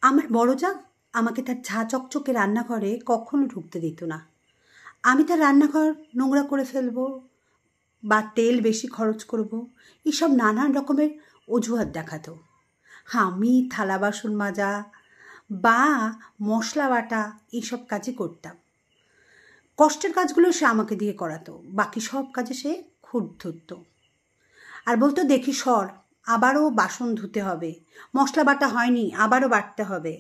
আমার বড় যা আমাকে তার ঝাঁ চকচকে রান্নাঘরে কখনো ঢুকতে দিত না। আমি তার রান্নাঘর নোংরা করে ফেলবো বা তেল বেশি খরচ করব, এসব নানান রকমের অজুহাত দেখাতো। আমি থালা বাসন মাজা বা মশলা বাটা এইসব কাজই করতাম। কষ্টের কাজগুলো সে আমাকে দিয়ে করাতো, বাকি সব কাজে সে খুঁত ধরত আর বলতো, দেখি সর, আবারও বাসন ধুতে হবে, মশলা বাটা হয়নি আবারও বাটতে হবে।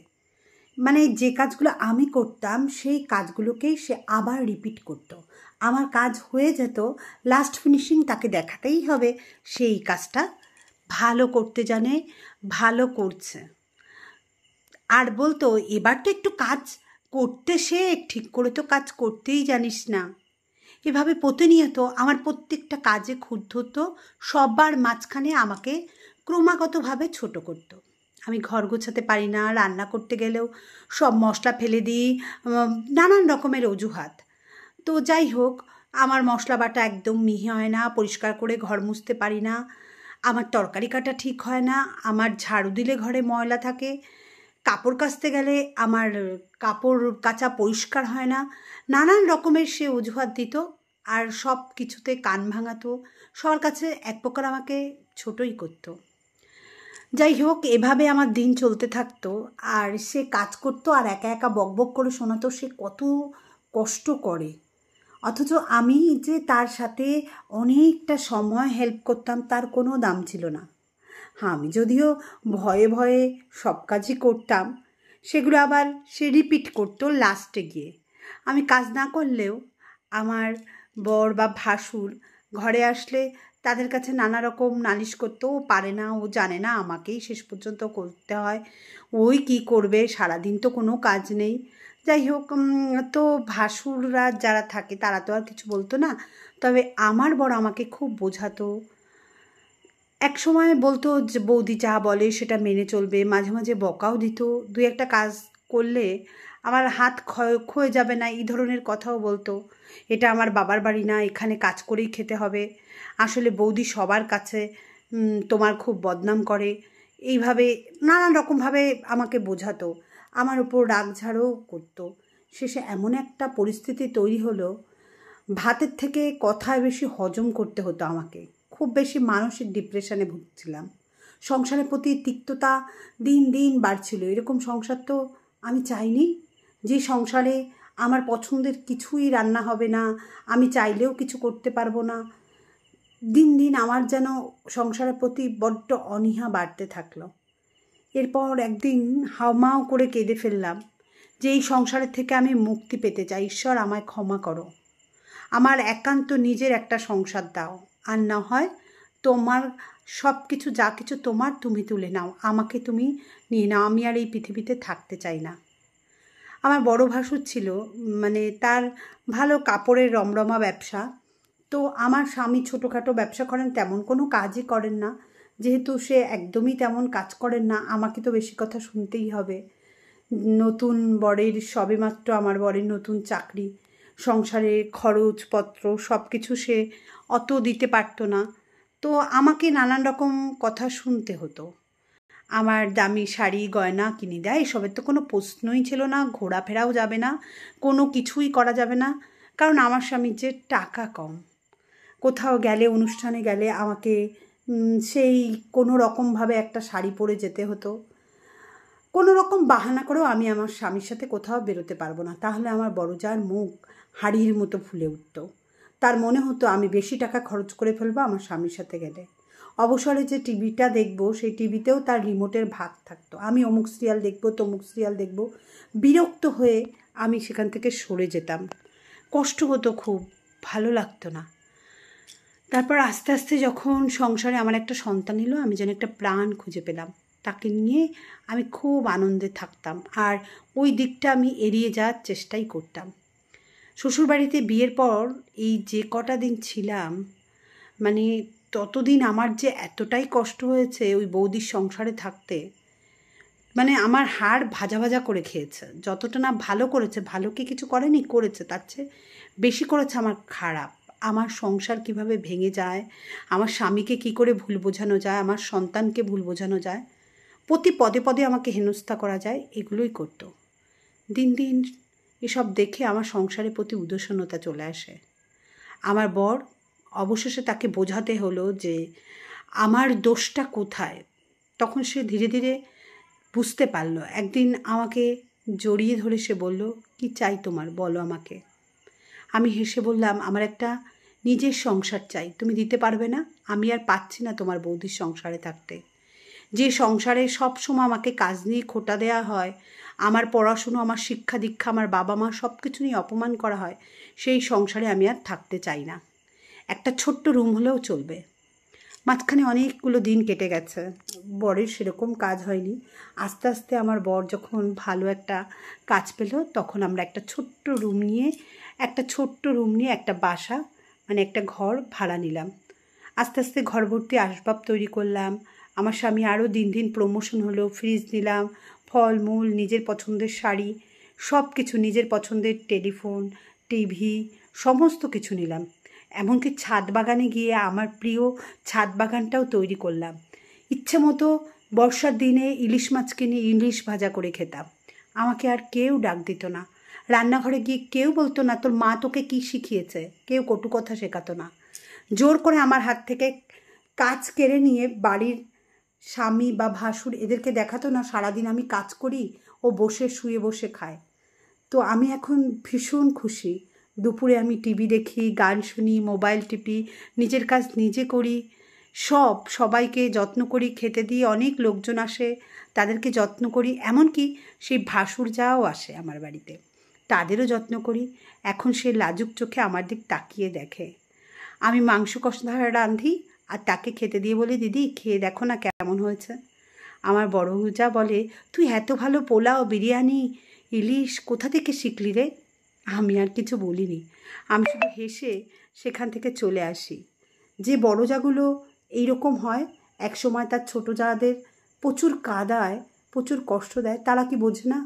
মানে যে কাজগুলো আমি করতাম সেই কাজগুলোকেই সে আবার রিপিট করত। আমার কাজ হয়ে যেত, লাস্ট ফিনিশিং তাকে দেখাতেই হবে সেই কাজটা ভালো করতে জানে, ভালো করছে। আর বলতো, এবার তো একটু কাজ করতে শেখ, ঠিক করে তো কাজ করতেই জানিস না। এভাবে প্রতিনিয়ত আমার প্রত্যেকটা কাজে খুঁত ধরত, সবার মাঝখানে আমাকে ক্রমাগতভাবে ছোট করত। আমি ঘর গোছাতে পারি না, রান্না করতে গেলেও সব মশলা ফেলে দিই, নানান রকমের অজুহাত। তো যাই হোক, আমার মশলা বাটা একদম মিহি হয় না, পরিষ্কার করে ঘর মুছতে পারি না, আমার তরকারি কাটা ঠিক হয় না, আমার ঝাড়ু দিলে ঘরে ময়লা থাকে, কাপড় কাচতে গেলে আমার কাপড় কাচা পরিষ্কার হয় না। নানান রকমের সে অজুহাত দিত আর সব কিছুতে কান ভাঙাতো। সবার কাছে এক প্রকার আমাকে ছোটই করতো। যাই হোক, এভাবে আমার দিন চলতে থাকতো। আর সে কাজ করতো আর একা একা বকবক করে শোনাতো সে কত কষ্ট করে, অথচ আমি যে তার সাথে অনেকটা সময় হেল্প করতাম তার কোনো দাম ছিল না। আমি যদিও ভয়ে ভয়ে সব কাজই করতাম, সেগুলো আবার সে রিপিট করতো লাস্টে গিয়ে। আমি কাজ না করলেও আমার বর বা ভাসুর ঘরে আসলে তাদের কাছে নানা রকম নালিশ করতো, ও পারে না, ও জানে না, আমাকেই শেষ পর্যন্ত করতে হয়, ওই কি করবে, সারাদিন তো কোনো কাজ নেই। যাই হোক, তো ভাসুররা যারা থাকে তারা তো আর কিছু বলতো না, তবে আমার বর আমাকে খুব বোঝাতো। এক সময় বলতো যে বৌদি যা বলে সেটা মেনে চলবে, মাঝে মাঝে বকাও দিত, দুই একটা কাজ করলে আমার হাত ক্ষয়ে যাবে না এই ধরনের কথাও বলতো। এটা আমার বাবার বাড়ি না, এখানে কাজ করেই খেতে হবে, আসলে বৌদি সবার কাছে তোমার খুব বদনাম করে, এইভাবে নানান রকমভাবে আমাকে বোঝাতো, আমার উপর রাগঝাড়ও করতো। শেষে এমন একটা পরিস্থিতি তৈরি হলো, ভাতের থেকে কথায় বেশি হজম করতে হতো আমাকে। খুব বেশি মানসিক ডিপ্রেশনে ভুগছিলাম, সংসারের প্রতি তিক্ততা দিন দিন বাড়ছিল। এরকম সংসার তো আমি চাইনি, যে সংসারে আমার পছন্দের কিছুই রান্না হবে না, আমি চাইলেও কিছু করতে পারবো না। দিন দিন আমার যেন সংসারের প্রতি বড্ড অনীহা বাড়তে থাকলো। এরপর একদিন হাউমাউ করে কেঁদে ফেললাম যে এই সংসারের থেকে আমি মুক্তি পেতে চাই, ঈশ্বর আমায় ক্ষমা করো, আমার একান্ত নিজের একটা সংসার দাও, আর না হয় তোমার সব কিছু, যা কিছু তোমার তুমি তুলে নাও, আমাকে তুমি নিয়ে নাও, আমি আর এই পৃথিবীতে থাকতে চাই না। আমার বড় ভাসুর ছিল, মানে তার ভালো কাপড়ের রমরমা ব্যবসা। তো আমার স্বামী ছোটোখাটো ব্যবসা করেন, তেমন কোনো কাজই করেন না, যেহেতু সে একদমই তেমন কাজ করেন না, আমাকে তো বেশি কথা শুনতেই হবে। নতুন বরের সবেমাত্র আমার বরের নতুন চাকরি, সংসারে খরচপত্র সব কিছু সে অত দিতে পারতো না, তো আমাকে নানান রকম কথা শুনতে হতো। আমার দামি শাড়ি গয়না কিনে দেয়, এসবের তো কোনো প্রশ্নই ছিল না, ঘোরাফেরাও যাবে না, কোনো কিছুই করা যাবে না, কারণ আমার স্বামীর যে টাকা কম। কোথাও গেলে, অনুষ্ঠানে গেলে আমাকে সেই কোনো রকমভাবে একটা শাড়ি পরে যেতে হতো। কোনো রকম বাহানা করেও আমি আমার স্বামীর সাথে কোথাও বেরোতে পারবো না, তাহলে আমার বড় জার মুখ হাড়ির মতো ফুলে উঠত। তার মনে হতো আমি বেশি টাকা খরচ করে ফেলবো আমার স্বামীর সাথে গেলে। অবসরে যে টিভিটা দেখবো সেই টিভিতেও তার রিমোটের ভাগ থাকতো, আমি অমুক সিরিয়াল দেখবো, তমুক সিরিয়াল দেখবো। বিরক্ত হয়ে আমি সেখান থেকে সরে যেতাম, কষ্ট হতো খুব, ভালো লাগতো না। তারপর আস্তে আস্তে যখন সংসারে আমার একটা সন্তান এলো, আমি যেন একটা প্রাণ খুঁজে পেলাম, তাকে নিয়ে আমি খুব আনন্দে থাকতাম, আর ওই দিকটা আমি এড়িয়ে যাওয়ার চেষ্টাই করতাম। শ্বশুরবাড়িতে বিয়ের পর এই যে কটা দিন ছিলাম, মানে ততদিন আমার যে এতটাই কষ্ট হয়েছে ওই বৌদির সংসারে থাকতে, মানে আমার হাড় ভাজা ভাজা করে খেয়েছে। যতটা না ভালো করেছে, ভালো কি কিছু করেনি, করেছে, তার চেয়ে বেশি করেছে আমার খারাপ। আমার সংসার কিভাবে ভেঙে যায়, আমার স্বামীকে কি করে ভুল বোঝানো যায়, আমার সন্তানকে ভুল বোঝানো যায়, প্রতি পদে পদে আমাকে হেনস্থা করা যায়, এগুলোই করতো। দিন দিন এসব দেখে আমার সংসারের প্রতি উদাসীনতা চলে আসে। আমার বর অবশেষে তাকে বোঝাতে হলো যে আমার দোষটা কোথায়। তখন সে ধীরে ধীরে বুঝতে পারলো। একদিন আমাকে জড়িয়ে ধরে সে বলল, কি চাই তোমার, বলো আমাকে। আমি হেসে বললাম, আমার একটা নিজের সংসার চাই। তুমি দিতে পারবে না? আমি আর পাচ্ছি না তোমার বৌদির সংসারে থাকতে। যে সংসারে সব সময় আমাকে কাজ নিয়ে খোটা দেওয়া হয়, আমার পড়াশুনো, আমার শিক্ষা দীক্ষা, আমার বাবা মা সব কিছু নিয়ে অপমান করা হয়, সেই সংসারে আমি আর থাকতে চাই না। একটা ছোট্ট রুম হলেও চলবে। মাঝখানে অনেকগুলো দিন কেটে গেছে, বরের সেরকম কাজ হয়নি। আস্তে আস্তে আমার বর যখন ভালো একটা কাজ পেল, তখন আমরা একটা ছোট্ট রুম নিয়ে একটা বাসা, মানে একটা ঘর ভাড়া নিলাম। আস্তে আস্তে ঘর ভর্তি আসবাব তৈরি করলাম। আমার স্বামী আরও দিন দিন প্রমোশন হলো। ফ্রিজ নিলাম, ফলমূল, নিজের পছন্দের শাড়ি, সব কিছু, নিজের পছন্দের টেলিফোন, টিভি, সমস্ত কিছু নিলাম। এমনকি ছাদ বাগানে গিয়ে আমার প্রিয় ছাদ বাগানটাও তৈরি করলাম। ইচ্ছে মতো বর্ষার দিনে ইলিশ মাছ কিনে ইলিশ ভাজা করে খেতাম। আমাকে আর কেউ ডাক দিত না। রান্নাঘরে গিয়ে কেউ বলতো না তোর মা তোকে কী শিখিয়েছে। কেউ কটু কথা শেখাতো না। জোর করে আমার হাত থেকে কাজ কেড়ে নিয়ে বাড়ির স্বামী বা ভাসুর এদেরকে দেখাতো না সারাদিন আমি কাজ করি, ও বসে শুয়ে বসে খায়। তো আমি এখন ভীষণ খুশি। দুপুরে আমি টিভি দেখি, গান শুনি, মোবাইল টিপি, নিজের কাজ নিজে করি, সবাইকে যত্ন করি, খেতে দিই। অনেক লোকজন আসে, তাদেরকে যত্ন করি। এমনকি সেই ভাসুর যাও আসে আমার বাড়িতে, তাদেরও যত্ন করি। এখন সে লাজুক চোখে আমার দিক তাকিয়ে দেখে। আমি মাংস কষা রাঁধি আর তাকে খেতে দিয়ে বলি, দিদি খেয়ে দেখো না কেমন হয়েছে। আমার বড় যা বলে, তুই এত ভালো পোলাও, বিরিয়ানি, ইলিশ কোথা থেকে শিখলি রে? আমি আর কিছু বলিনি, আমি শুধু হেসে সেখান থেকে চলে আসি। যে বড় জাগুলো এইরকম হয়, একসময় তার ছোটো জাদের প্রচুর কাঁদায়, প্রচুর কষ্ট দেয়, তারা কি বোঝে না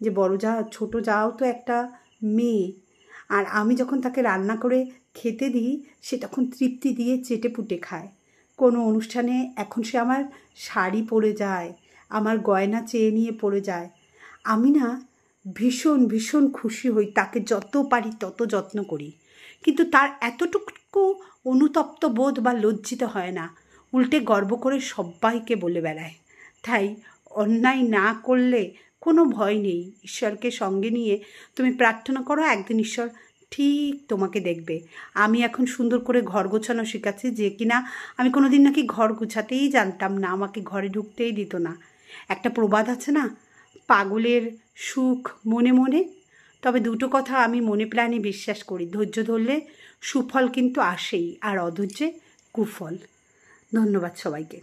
যে বড় যা, ছোটো যাও তো একটা মেয়ে। আর আমি যখন তাকে রান্না করে খেতে দিই, সে তখন তৃপ্তি দিয়ে চেটে পুটে খায়। কোনো অনুষ্ঠানে এখন সে আমার শাড়ি পরে যায়, আমার গয়না চেয়ে নিয়ে পরে যায়। আমি না ভীষণ ভীষণ খুশি হই, তাকে যত পারি তত যত্ন করি। কিন্তু তার এতটুকু অনুতপ্ত বোধ বা লজ্জিত হয় না, উল্টে গর্ব করে সবাইকে বলে বেড়ায়। তাই অন্যায় না করলে কোনো ভয় নেই। ঈশ্বরকে সঙ্গে নিয়ে তুমি প্রার্থনা করো, একদিন ঈশ্বর ঠিক তোমাকে দেখবে। আমি এখন সুন্দর করে ঘর গোছানো শিখাচ্ছি, যে কিনা আমি কোনো দিন নাকি ঘর গোছাতেই জানতাম না, আমাকে ঘরে ঢুকতেই দিত না। একটা প্রবাদ আছে না, পাগলের সুখ মনে মনে। তবে দুটো কথা আমি মনে প্রাণে বিশ্বাস করি, ধৈর্য ধরলে সুফল কিন্তু আসেই, আর অধৈর্যে কুফল। ধন্যবাদ সবাইকে।